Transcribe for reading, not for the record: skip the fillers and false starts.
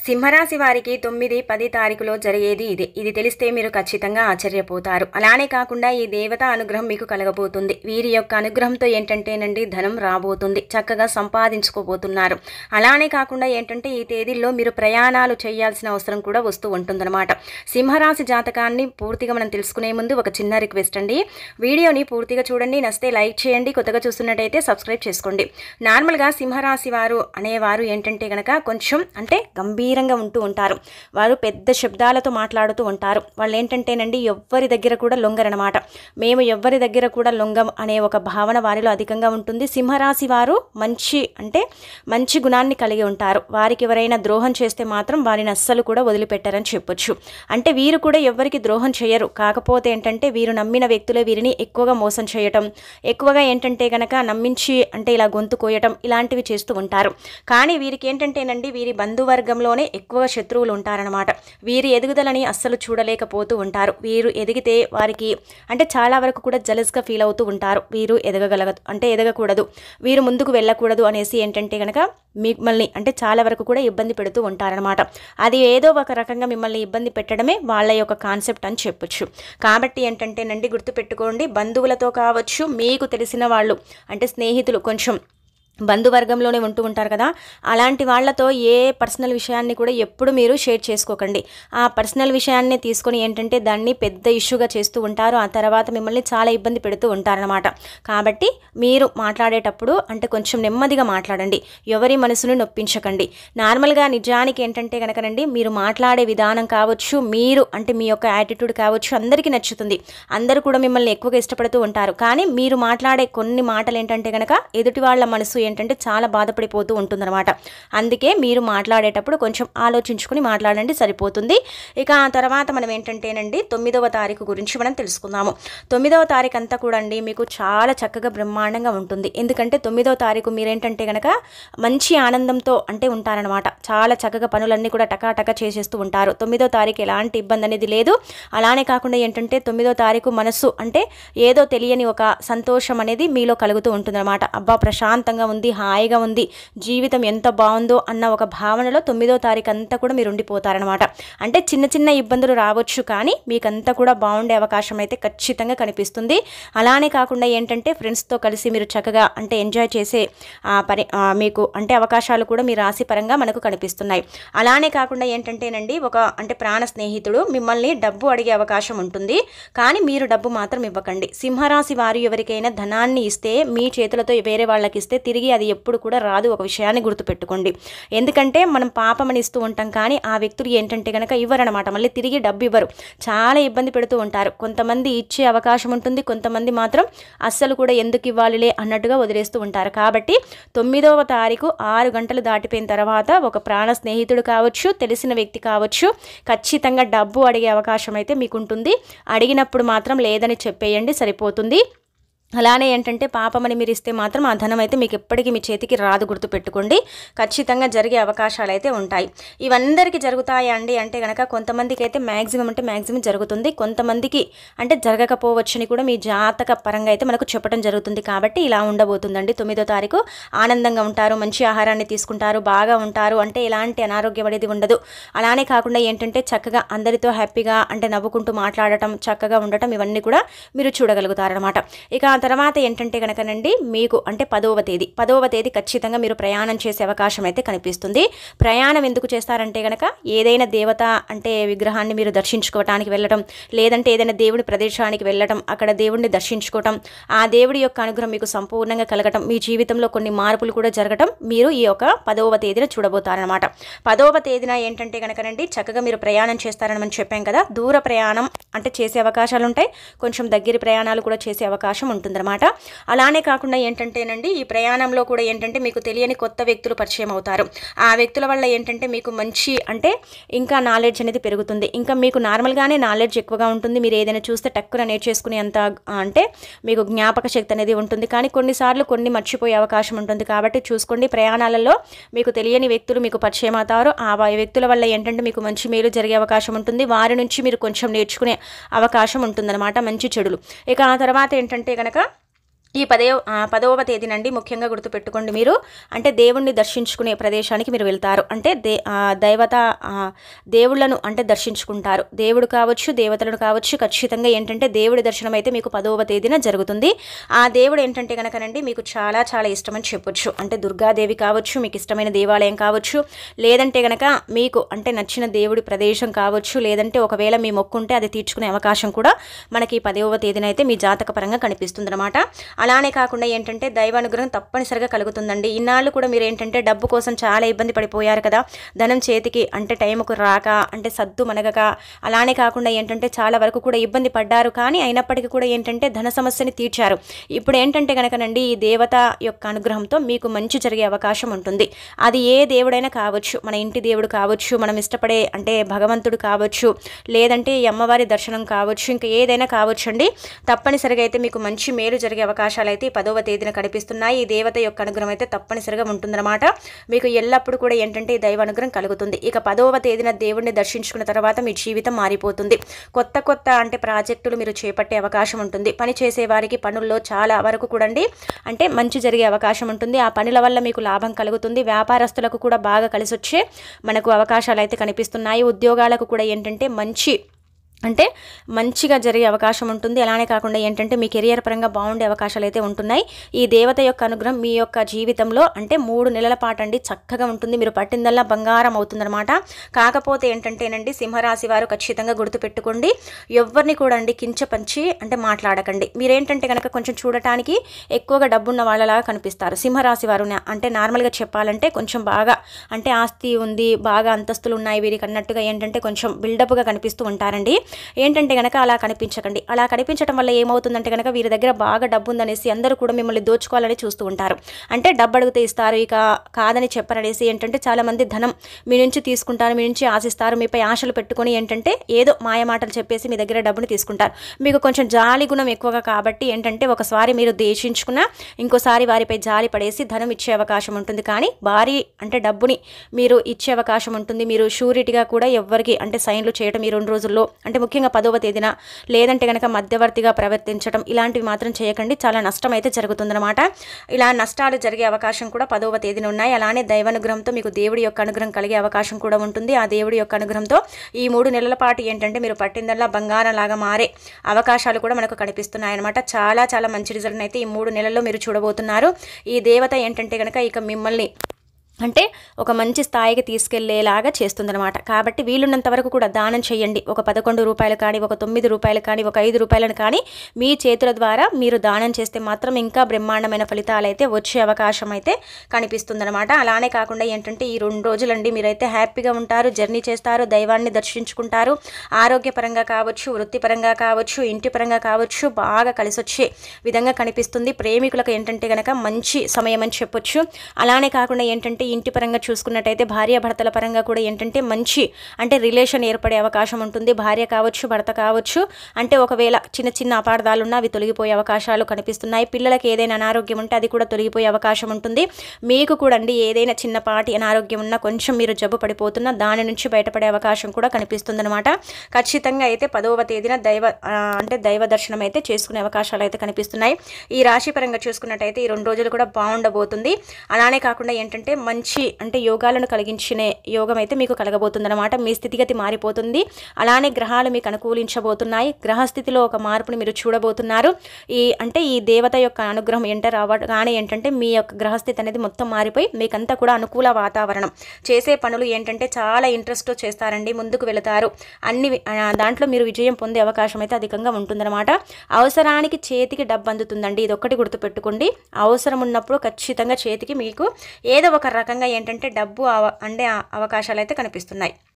సింహరాశి వారికి 9, 10 తారీఖులో జరిగేది ఇదే. ఇది తెలిస్తే మీరు ఖచ్చితంగా ఆశ్చర్యపోతారు. అలానే కాకుండా ఈ దేవతా అనుగ్రహం మీకు కలగబోతుంది. వీరి యొక్క అనుగ్రహంతో ఏంటంటేనండి ధనం రాబోతుంది. చక్కగా సంపాదించుకోబోతున్నారు. అలానే కాకుండా ఏంటంటే ఈ తేదీల్లో మీరు ప్రయాణాలు చేయాల్సిన అవసరం కూడా వస్తూ ఉంటుందన్నమాట. సింహరాశి జాతకాన్ని పూర్తిగా మనం తెలుసుకునే ముందు ఒక చిన్న రిక్వెస్ట్ అండి. వీడియోని పూర్తిగా చూడండి, నచ్చితే లైక్ చేయండి, కొత్తగా చూస్తున్నట్టయితే సబ్స్క్రైబ్ చేసుకోండి. నార్మల్గా సింహరాశి వారు అనేవారు ఏంటంటే గనక కొంచెం అంటే గంభీరంగా ఉంటూ ఉంటారు. వారు పెద్ద శబ్దాలతో మాట్లాడుతూ ఉంటారు. వాళ్ళు ఏంటంటేనండి ఎవ్వరి దగ్గర కూడా లొంగరనమాట. మేము ఎవ్వరి దగ్గర కూడా లొంగం అనే ఒక భావన వారిలో అధికంగా ఉంటుంది. సింహరాశి వారు మంచి గుణాన్ని కలిగి ఉంటారు. వారికి ఎవరైనా ద్రోహం చేస్తే మాత్రం వారిని అస్సలు కూడా వదిలిపెట్టారని చెప్పొచ్చు. అంటే వీరు కూడా ఎవ్వరికి ద్రోహం చేయరు. కాకపోతే ఏంటంటే వీరు నమ్మిన వ్యక్తులే వీరిని ఎక్కువగా మోసం చేయటం, ఎక్కువగా ఏంటంటే గనక నమ్మించి అంటే ఇలా గొంతు కోయటం ఇలాంటివి చేస్తూ ఉంటారు. కానీ వీరికి ఏంటంటేనండి వీరి బంధువర్గంలోనే ఎక్కువగా శత్రువులు ఉంటారనమాట. వీరి ఎదుగుదలని అస్సలు చూడలేకపోతూ ఉంటారు. వీరు ఎదిగితే వారికి అంటే చాలా వరకు కూడా జలస్గా ఫీల్ అవుతూ ఉంటారు. వీరు ఎదగకూడదు, వీరు ముందుకు వెళ్ళకూడదు అనేసి ఏంటంటే కనుక మిమ్మల్ని అంటే చాలా వరకు కూడా ఇబ్బంది పెడుతూ ఉంటారనమాట. అది ఏదో ఒక రకంగా మిమ్మల్ని ఇబ్బంది పెట్టడమే వాళ్ళ యొక్క కాన్సెప్ట్ అని చెప్పొచ్చు. కాబట్టి ఏంటంటేనండి గుర్తుపెట్టుకోండి, బంధువులతో కావచ్చు, మీకు తెలిసిన వాళ్ళు అంటే స్నేహితులు కొంచెం బంధువర్గంలోనే ఉంటూ ఉంటారు కదా, అలాంటి వాళ్ళతో ఏ పర్సనల్ విషయాన్ని కూడా ఎప్పుడు మీరు షేర్ చేసుకోకండి. ఆ పర్సనల్ విషయాన్ని తీసుకొని ఏంటంటే దాన్ని పెద్ద ఇష్యూగా చేస్తూ ఉంటారు. ఆ తర్వాత మిమ్మల్ని చాలా ఇబ్బంది పెడుతూ ఉంటారనమాట. కాబట్టి మీరు మాట్లాడేటప్పుడు అంటే కొంచెం నెమ్మదిగా మాట్లాడండి. ఎవరి మనసును నొప్పించకండి. నార్మల్గా నిజానికి ఏంటంటే కనుకనండి మీరు మాట్లాడే విధానం కావచ్చు, మీరు అంటే మీ యొక్క యాటిట్యూడ్ కావచ్చు అందరికీ నచ్చుతుంది. అందరూ కూడా మిమ్మల్ని ఎక్కువగా ఇష్టపడుతూ ఉంటారు. కానీ మీరు మాట్లాడే కొన్ని మాటలు ఏంటంటే కనుక ఎదుటి వాళ్ళ మనసు ఏంటంటే చాలా బాధపడిపోతూ ఉంటుందన్నమాట. అందుకే మీరు మాట్లాడేటప్పుడు కొంచెం ఆలోచించుకుని మాట్లాడండి, సరిపోతుంది. ఇక ఆ తర్వాత మనం ఏంటంటేనండి 9వ తారీఖు గురించి మనం తెలుసుకుందాము. 9వ తారీఖు అంతా కూడా అండి మీకు చాలా చక్కగా బ్రహ్మాండంగా ఉంటుంది. ఎందుకంటే 9వ తారీఖు మీరేంటంటే కనుక మంచి ఆనందంతో అంటే ఉంటారనమాట. చాలా చక్కగా పనులన్నీ కూడా టకాటక చేసేస్తూ ఉంటారు. 9వ తారీఖు ఎలాంటి ఇబ్బంది అనేది లేదు. అలానే కాకుండా ఏంటంటే 9వ తారీఖు మనసు అంటే ఏదో తెలియని ఒక సంతోషం అనేది మీలో కలుగుతూ ఉంటుందన్నమాట. అబ్బా ప్రశాంతంగా ఉంది, హాయిగా ఉంది, జీవితం ఎంత బాగుందో అన్న ఒక భావనలో 9వ తారీఖు అంతా కూడా మీరు ఉండిపోతారనమాట. అంటే చిన్న చిన్న ఇబ్బందులు రావచ్చు, కానీ మీకంతా కూడా బాగుండే అవకాశం అయితే ఖచ్చితంగా కనిపిస్తుంది. అలానే కాకుండా ఏంటంటే ఫ్రెండ్స్తో కలిసి మీరు చక్కగా అంటే ఎంజాయ్ చేసే మీకు అంటే అవకాశాలు కూడా మీ రాశి పరంగా మనకు కనిపిస్తున్నాయి. అలానే కాకుండా ఏంటంటేనండి ఒక అంటే ప్రాణ స్నేహితుడు మిమ్మల్ని డబ్బు అడిగే అవకాశం ఉంటుంది. కానీ మీరు డబ్బు మాత్రం ఇవ్వకండి. సింహరాశి వారు ఎవరికైనా ధనాన్ని ఇస్తే మీ చేతులతో వేరే వాళ్ళకి ఇస్తే తిరిగి అది ఎప్పుడు కూడా రాదు. ఒక విషయాన్ని గుర్తుపెట్టుకోండి. ఎందుకంటే మనం పాపమని ఇస్తూ ఉంటాం, కానీ ఆ వ్యక్తులు ఏంటంటే కనుక ఇవ్వరనమాట. మళ్ళీ తిరిగి డబ్బు ఇవ్వరు. చాలా ఇబ్బంది పెడుతూ ఉంటారు. కొంతమంది ఇచ్చే అవకాశం ఉంటుంది, కొంతమంది మాత్రం అస్సలు కూడా ఎందుకు ఇవ్వాలిలే అన్నట్టుగా వదిలేస్తూ ఉంటారు. కాబట్టి 9వ తారీఖు 6 గంటలు దాటిపోయిన తర్వాత ఒక ప్రాణ స్నేహితుడు కావచ్చు, తెలిసిన వ్యక్తి కావచ్చు, ఖచ్చితంగా డబ్బు అడిగే అవకాశం అయితే మీకు ఉంటుంది. అడిగినప్పుడు మాత్రం లేదని చెప్పేయండి, సరిపోతుంది. అలానే ఏంటంటే పాపమని మీరు ఇస్తే మాత్రం ఆ ధనం అయితే మీకు ఎప్పటికీ మీ చేతికి రాదు, గుర్తుపెట్టుకోండి. ఖచ్చితంగా జరిగే అవకాశాలు అయితే ఉంటాయి. ఇవందరికీ జరుగుతాయా అండి అంటే కనుక కొంతమందికి అయితే మ్యాక్సిమం జరుగుతుంది. కొంతమందికి అంటే జరగకపోవచ్చని కూడా మీ జాతక పరంగా అయితే మనకు చెప్పడం జరుగుతుంది. కాబట్టి ఇలా ఉండబోతుందండి. 9వ తారీఖు ఆనందంగా ఉంటారు, మంచి ఆహారాన్ని తీసుకుంటారు, బాగా ఉంటారు, అంటే ఎలాంటి అనారోగ్యం అనేది ఉండదు. అలానే కాకుండా ఏంటంటే చక్కగా అందరితో హ్యాపీగా అంటే నవ్వుకుంటూ మాట్లాడటం, చక్కగా ఉండటం ఇవన్నీ కూడా మీరు చూడగలుగుతారనమాట. ఇక తర్వాత ఏంటంటే కనుకనండి మీకు అంటే 10వ తేదీ ఖచ్చితంగా మీరు ప్రయాణం చేసే అవకాశం అయితే కనిపిస్తుంది. ప్రయాణం ఎందుకు చేస్తారంటే కనుక ఏదైనా దేవత అంటే విగ్రహాన్ని మీరు దర్శించుకోవటానికి వెళ్ళటం, లేదంటే ఏదైనా దేవుడి ప్రదేశానికి వెళ్ళటం, అక్కడ దేవుడిని దర్శించుకోవటం, ఆ దేవుడి యొక్క అనుగ్రహం మీకు సంపూర్ణంగా కలగటం, మీ జీవితంలో కొన్ని మార్పులు కూడా జరగటం మీరు ఈ యొక్క 10వ తేదీన చూడబోతారనమాట. 10వ తేదీన ఏంటంటే కనుకనండి చక్కగా మీరు ప్రయాణం చేస్తారని మనం చెప్పాం కదా. దూర ప్రయాణం అంటే చేసే అవకాశాలు ఉంటాయి, కొంచెం దగ్గర ప్రయాణాలు కూడా చేసే అవకాశం ఉంటుంది. అలానే కాకుండా ఏంటంటేనండి ఈ ప్రయాణంలో కూడా ఏంటంటే మీకు తెలియని కొత్త వ్యక్తులు పరిచయం అవుతారు. ఆ వ్యక్తుల వల్ల ఏంటంటే మీకు మంచి అంటే ఇంకా నాలెడ్జ్ అనేది పెరుగుతుంది. ఇంకా మీకు నార్మల్గానే నాలెడ్జ్ ఎక్కువగా ఉంటుంది. మీరు ఏదైనా చూస్తే టక్కున నేర్చేసుకునే అంత అంటే మీకు జ్ఞాపక శక్తి అనేది ఉంటుంది. కానీ కొన్నిసార్లు కొన్ని మర్చిపోయే అవకాశం ఉంటుంది. కాబట్టి చూసుకోండి, ప్రయాణాలలో మీకు తెలియని వ్యక్తులు మీకు పరిచయం అవుతారు. ఆ వ్యక్తుల వల్ల ఏంటంటే మీకు మంచి మేలు జరిగే అవకాశం ఉంటుంది. వారి నుంచి మీరు కొంచెం నేర్చుకునే అవకాశం ఉంటుందన్నమాట, మంచి చెడులు. ఇక ఆ తర్వాత ఏంటంటే కనుక ఈ 10వ తేదీనండి ముఖ్యంగా గుర్తుపెట్టుకోండి మీరు. అంటే దేవుణ్ణి దర్శించుకునే ప్రదేశానికి మీరు వెళ్తారు. అంటే దేవుళ్ళను అంటే దర్శించుకుంటారు. దేవుడు కావచ్చు, దేవతలను కావచ్చు, ఖచ్చితంగా ఏంటంటే దేవుడి దర్శనం అయితే మీకు 10వ తేదీన జరుగుతుంది. ఆ దేవుడు ఏంటంటే కనుకనండి మీకు చాలా చాలా ఇష్టమని చెప్పొచ్చు. అంటే దుర్గాదేవి కావచ్చు, మీకు ఇష్టమైన దేవాలయం కావచ్చు, లేదంటే కనుక మీకు అంటే నచ్చిన దేవుడి ప్రదేశం కావచ్చు, లేదంటే ఒకవేళ మీ మొక్కు ఉంటే అది తీర్చుకునే అవకాశం కూడా మనకి 10వ తేదీన అయితే మీ జాతక పరంగా కనిపిస్తుంది అనమాట. అలానే కాకుండా ఏంటంటే దైవానుగ్రహం తప్పనిసరిగా కలుగుతుందండి. ఇన్నాళ్ళు కూడా మీరు ఏంటంటే డబ్బు కోసం చాలా ఇబ్బంది పడిపోయారు కదా, ధనం చేతికి అంటే టైంకు రాక, అంటే సద్దు మనగక, అలానే కాకుండా ఏంటంటే చాలా వరకు కూడా ఇబ్బంది పడ్డారు. కానీ అయినప్పటికీ కూడా ఏంటంటే ధన సమస్యని తీర్చారు. ఇప్పుడు ఏంటంటే కనుకనండి ఈ దేవత యొక్క అనుగ్రహంతో మీకు మంచి జరిగే అవకాశం ఉంటుంది. అది ఏ దేవుడైనా కావచ్చు, మన ఇంటి దేవుడు కావచ్చు, మనం ఇష్టపడే అంటే భగవంతుడు కావచ్చు, లేదంటే ఈ అమ్మవారి దర్శనం కావచ్చు, ఇంకా ఏదైనా కావచ్చు అండి. తప్పనిసరిగా అయితే మీకు మంచి మేలు జరిగే అవకాశాలు అయితే 10వ తేదీన కనిపిస్తున్నాయి. ఈ దేవత యొక్క అనుగ్రహం అయితే తప్పనిసరిగా ఉంటుందన్నమాట. మీకు ఎల్లప్పుడూ కూడా ఏంటంటే ఈ దైవ అనుగ్రహం కలుగుతుంది. ఇక 10వ తేదీన దేవుడిని దర్శించుకున్న తర్వాత మీ జీవితం మారిపోతుంది. కొత్త అంటే ప్రాజెక్టులు మీరు చేపట్టే అవకాశం ఉంటుంది. పని చేసే వారికి పనుల్లో చాలా వరకు కూడా అంటే మంచి జరిగే అవకాశం ఉంటుంది. ఆ పనుల వల్ల మీకు లాభం కలుగుతుంది. వ్యాపారస్తులకు కూడా బాగా కలిసి వచ్చే మనకు అవకాశాలు అయితే కనిపిస్తున్నాయి. ఉద్యోగాలకు కూడా ఏంటంటే అంటే మంచిగా జరిగే అవకాశం ఉంటుంది. అలానే కాకుండా ఏంటంటే మీ కెరియర్ పరంగా బాగుండే అవకాశాలు అయితే ఉంటున్నాయి. ఈ దేవత యొక్క అనుగ్రహం మీ యొక్క జీవితంలో అంటే 3 నెలల పాటు అండి చక్కగా ఉంటుంది. మీరు పట్టిందల్లా బంగారం అవుతుందన్నమాట. కాకపోతే ఏంటంటేనండి సింహరాశి వారు ఖచ్చితంగా గుర్తుపెట్టుకోండి, ఎవరిని కూడా అండి కించపరిచి అంటే మాట్లాడకండి. మీరేంటంటే కనుక కొంచెం చూడటానికి ఎక్కువగా డబ్బున్న వాళ్ళలాగా కనిపిస్తారు. సింహరాశి వారు అంటే నార్మల్గా చెప్పాలంటే కొంచెం బాగా అంటే ఆస్తి ఉంది, బాగా అంతస్తులు ఉన్నాయి వీరికి అన్నట్టుగా ఏంటంటే కొంచెం బిల్డప్గా కనిపిస్తూ ఉంటారండి. ఏంటంటే కనుక అలా కనిపించకండి. అలా కనిపించడం వల్ల ఏమవుతుందంటే కనుక వీరి దగ్గర బాగా డబ్బు ఉందనేసి అందరూ కూడా మిమ్మల్ని దోచుకోవాలని చూస్తూ ఉంటారు. అంటే డబ్బు అడిగితే ఇస్తారు, ఇక కాదని చెప్పరనేసి ఏంటంటే చాలామంది ధనం మీ నుంచి తీసుకుంటారు, మీ నుంచి ఆశిస్తారు, మీపై ఆశలు పెట్టుకొని ఏంటంటే ఏదో మాయమాటలు చెప్పేసి మీ దగ్గర డబ్బుని తీసుకుంటారు. మీకు కొంచెం జాలి గుణం ఎక్కువగా కాబట్టి ఏంటంటే ఒకసారి మీరు దేశించుకున్నా ఇంకోసారి వారిపై జాలి పడేసి ధనం ఇచ్చే అవకాశం ఉంటుంది. కానీ భారీ అంటే డబ్బుని మీరు ఇచ్చే అవకాశం ఉంటుంది. మీరు షూరిటీగా కూడా ఎవ్వరికి అంటే సైన్లు చేయడం ఈ 2 రోజుల్లో అంటే ముఖ్యంగా 10వ తేదీన, లేదంటే కనుక మధ్యవర్తిగా ప్రవర్తించడం ఇలాంటివి మాత్రం చేయకండి. చాలా నష్టం అయితే జరుగుతుందన్నమాట. ఇలా నష్టాలు జరిగే అవకాశం కూడా 10వ తేదీన ఉన్నాయి. అలానే దైవానుగ్రహంతో మీకు దేవుడి యొక్క అనుగ్రహం కలిగే అవకాశం కూడా ఉంటుంది. ఆ దేవుడి యొక్క అనుగ్రహంతో ఈ 3 నెలల పాటు ఏంటంటే మీరు పట్టిందల్లా బంగారం లాగా మారే అవకాశాలు కూడా మనకు కనిపిస్తున్నాయి అనమాట. చాలా చాలా మంచి రిజల్ట్ అయితే ఈ 3 నెలల్లో మీరు చూడబోతున్నారు. ఈ దేవత ఏంటంటే కనుక ఇక మిమ్మల్ని అంటే ఒక మంచి స్థాయికి తీసుకెళ్లేలాగా చేస్తుందన్నమాట. కాబట్టి వీలున్నంత వరకు కూడా దానం చేయండి. ఒక 11 రూపాయలు కానీ, ఒక 9 రూపాయలు కానీ, ఒక 5 రూపాయలను కానీ మీ చేతుల ద్వారా మీరు దానం చేస్తే మాత్రం ఇంకా బ్రహ్మాండమైన ఫలితాలు అయితే వచ్చే అవకాశం అయితే కనిపిస్తుందన్నమాట. అలానే కాకుండా ఏంటంటే ఈ 2 రోజులండి మీరైతే హ్యాపీగా ఉంటారు, జర్నీ చేస్తారు, దైవాన్ని దర్శించుకుంటారు. ఆరోగ్యపరంగా కావచ్చు, వృత్తిపరంగా కావచ్చు, ఇంటి పరంగా కావచ్చు బాగా కలిసి వచ్చే విధంగా కనిపిస్తుంది. ప్రేమికులకు ఏంటంటే కనుక మంచి సమయం అని చెప్పొచ్చు. అలానే కాకుండా ఏంటంటే ఇంటి పరంగా చూసుకున్నట్టయితే భార్యాభర్తల పరంగా కూడా ఏంటంటే మంచి అంటే రిలేషన్ ఏర్పడే అవకాశం ఉంటుంది. భార్య కావచ్చు, భర్త కావచ్చు, అంటే ఒకవేళ చిన్న చిన్న అపార్థాలు ఉన్నా అవి తొలగిపోయే అవకాశాలు కనిపిస్తున్నాయి. పిల్లలకి ఏదైనా అనారోగ్యం ఉంటే అది కూడా తొలగిపోయే అవకాశం ఉంటుంది. మీకు కూడా అండి ఏదైనా చిన్నపాటి అనారోగ్యం ఉన్నా కొంచెం మీరు జబ్బు పడిపోతున్నా దాని నుంచి బయటపడే అవకాశం కూడా కనిపిస్తుందన్నమాట. ఖచ్చితంగా అయితే 10వ తేదీన దైవ దర్శనం అయితే చేసుకునే అవకాశాలు అయితే కనిపిస్తున్నాయి. ఈ రాశి పరంగా చూసుకున్నట్టయితే ఈ 2 రోజులు కూడా బాగుండబోతుంది. అలానే కాకుండా ఏంటంటే మంచి అంటే యోగాలను కలిగించిన యోగం అయితే మీకు కలగబోతుందన్నమాట. మీ స్థితిగతి మారిపోతుంది. అలానే గ్రహాలు మీకు అనుకూలించబోతున్నాయి. గ్రహస్థితిలో ఒక మార్పుని మీరు చూడబోతున్నారు. ఈ దేవత యొక్క అనుగ్రహం ఎంటర్ అవ్వగానే ఏంటంటే మీ యొక్క గ్రహస్థితి అనేది మొత్తం మారిపోయి మీకంతా కూడా అనుకూల వాతావరణం. చేసే పనులు ఏంటంటే చాలా ఇంట్రెస్ట్తో చేస్తారండి, ముందుకు వెళతారు. దాంట్లో మీరు విజయం పొందే అవకాశం అయితే అధికంగా ఉంటుందన్నమాట. అవసరానికి చేతికి డబ్బు అందుతుందండి, ఇది ఒక్కటి గుర్తుపెట్టుకోండి. అవసరం ఉన్నప్పుడు ఖచ్చితంగా చేతికి మీకు ఏదో ఒక రకంగా ఏంటంటే డబ్బు అంటే అవకాశాలు అయితే కనిపిస్తున్నాయి.